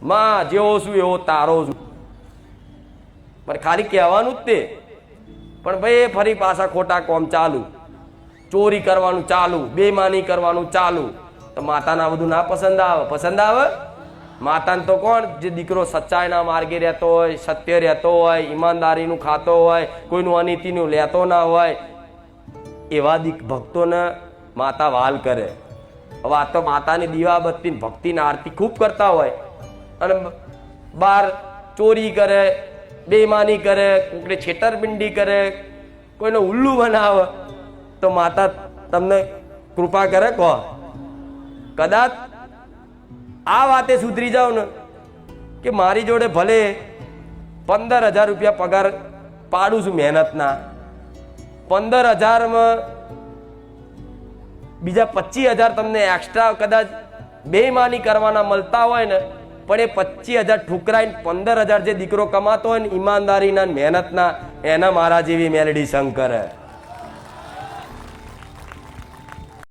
માં જેવો છું એવો તારો છું, પણ ખાલી કહેવાનું જ તે, પણ ભાઈ ફરી પાછા ખોટા કોમ ચાલુ, ચોરી કરવાનું ચાલુ, બેમાની કરવાનું ચાલુ. તો માતાને આ બધું ના પસંદ આવે? પસંદ આવે? માતાને તો કોણ, જે દીકરો સચ્ચાઈના માર્ગે રહેતો હોય, સત્ય રહેતો હોય, ઈમાનદારીનું ખાતો હોય, કોઈનું અનીતિનું લેતો ના હોય, એવા ભક્તોને માતા વાલ કરે. હવે આ તો માતાની દીવાબત્તી ભક્તિની આરતી ખૂબ કરતા હોય અને બાર ચોરી કરે, બેમાની કરે, કોઈને છેતરપિંડી કરે, કોઈને ઉલ્લુ બનાવે, તો માતા તમને કૃપા કરે? કહો. કદાચ આ વાતે સુધરી જાવ ને કે મારી જોડે ભલે 15,000 રૂપિયા પગાર પાડું છું મહેનતના, 15,000માં બીજા 25,000 તમને એક્સ્ટ્રા કદાચ બેઈમાની કરવાના મળતા હોય ને, પણ એ 25,000 ઠુકરાઈને 15,000 જે દીકરો કમાતો હોય ને ઈમાનદારીના મહેનતના, એના મારા જેવી મેલડી સંગ કરે.